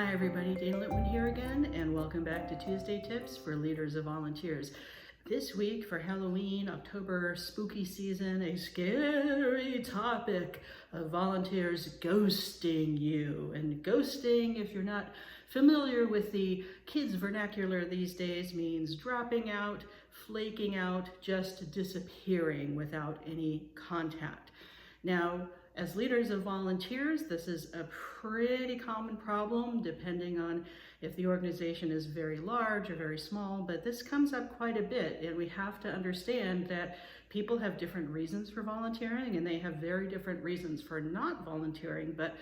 Hi everybody, Dana Litwin here again, and welcome back to Tuesday Tips for Leaders of Volunteers. This week for Halloween, October spooky season, a scary topic of volunteers ghosting you. And ghosting, if you're not familiar with the kids' vernacular these days, means dropping out, flaking out, just disappearing without any contact. Now, as leaders of volunteers, this is a pretty common problem depending on if the organization is very large or very small, but this comes up quite a bit, and we have to understand that people have different reasons for volunteering and they have very different reasons for not volunteering. But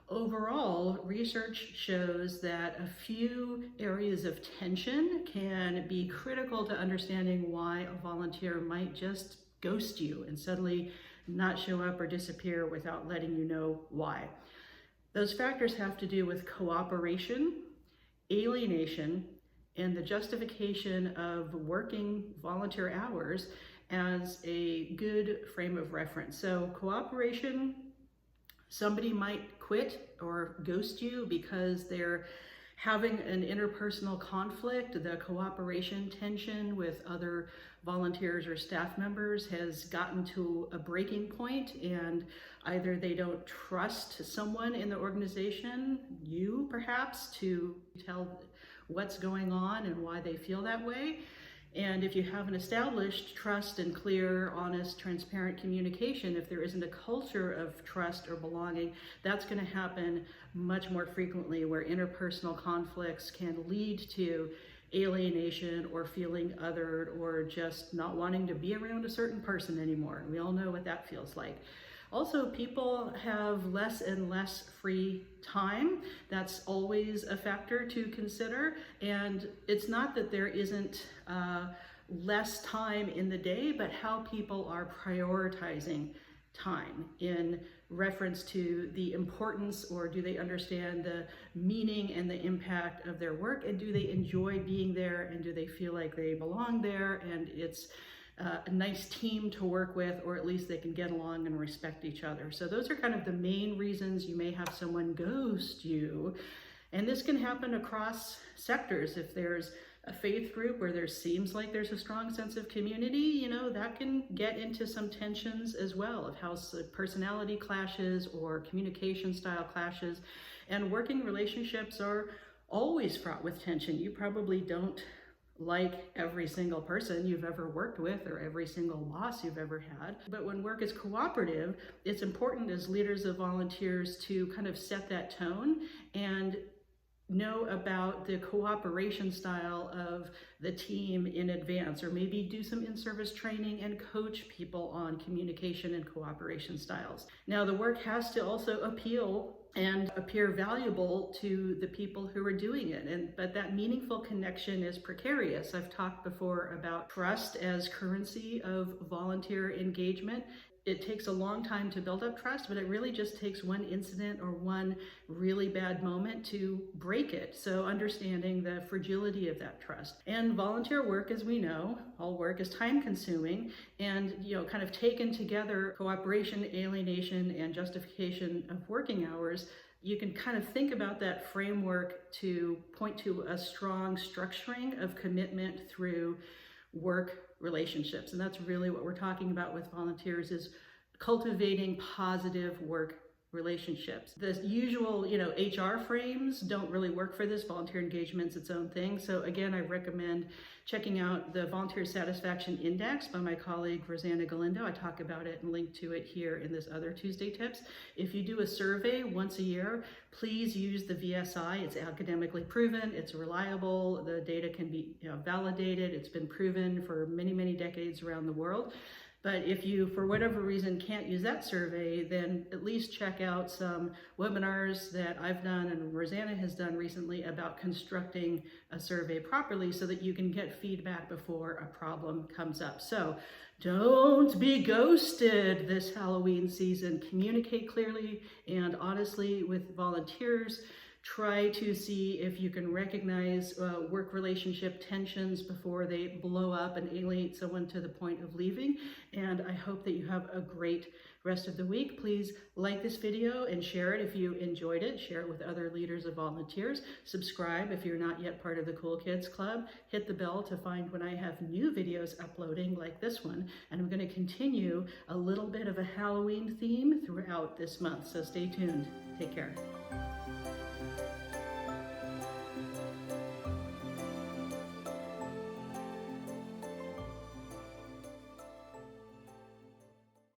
overall, research shows that a few areas of tension can be critical to understanding why a volunteer might just ghost you and suddenly not show up or disappear without letting you know why. Those factors have to do with cooperation, alienation, and the justification of working volunteer hours as a good frame of reference. So cooperation, somebody might quit or ghost you because they're having an interpersonal conflict. The cooperation tension with other volunteers or staff members has gotten to a breaking point, and either they don't trust someone in the organization, you perhaps, to tell what's going on and why they feel that way. And if you haven't established trust and clear, honest, transparent communication, if there isn't a culture of trust or belonging, that's going to happen much more frequently, where interpersonal conflicts can lead to alienation or feeling othered or just not wanting to be around a certain person anymore. And we all know what that feels like. Also, people have less and less free time. That's always a factor to consider. And it's not that there isn't less time in the day, but how people are prioritizing time in reference to the importance, or do they understand the meaning and the impact of their work, and do they enjoy being there, and do they feel like they belong there and it's a nice team to work with, or at least they can get along and respect each other. So those are kind of the main reasons you may have someone ghost you. And this can happen across sectors. If there's a faith group where there seems like there's a strong sense of community, that can get into some tensions as well, of how personality clashes or communication style clashes. And working relationships are always fraught with tension. You probably don't like every single person you've ever worked with or every single boss you've ever had. But when work is cooperative, it's important as leaders of volunteers to kind of set that tone and know about the cooperation style of the team in advance, or maybe do some in-service training and coach people on communication and cooperation styles. Now, the work has to also appeal and appear valuable to the people who are doing it. But that meaningful connection is precarious. I've talked before about trust as currency of volunteer engagement. It takes a long time to build up trust, but it really just takes one incident or one really bad moment to break it. So understanding the fragility of that trust. And volunteer work, as we know, all work is time consuming, and kind of taken together, cooperation, alienation, and justification of working hours, you can kind of think about that framework to point to a strong structuring of commitment through work relationships. And that's really what we're talking about with volunteers, is cultivating positive work relationships. The usual, HR frames don't really work for this. Volunteer engagement's its own thing. So again, I recommend checking out the Volunteer Satisfaction Index by my colleague, Rosanna Galindo. I talk about it and link to it here in this other Tuesday Tips. If you do a survey once a year, please use the VSI. It's academically proven, it's reliable, the data can be validated, it's been proven for many, many decades around the world. But if you, for whatever reason, can't use that survey, then at least check out some webinars that I've done and Rosanna has done recently about constructing a survey properly so that you can get feedback before a problem comes up. So don't be ghosted this Halloween season. Communicate clearly and honestly with volunteers. Try to see if you can recognize work relationship tensions before they blow up and alienate someone to the point of leaving. And I hope that you have a great rest of the week. Please like this video and share it if you enjoyed it. Share it with other leaders of volunteers. Subscribe if you're not yet part of the Cool Kids Club. Hit the bell to find when I have new videos uploading like this one. And I'm going to continue a little bit of a Halloween theme throughout this month. So stay tuned. Take care.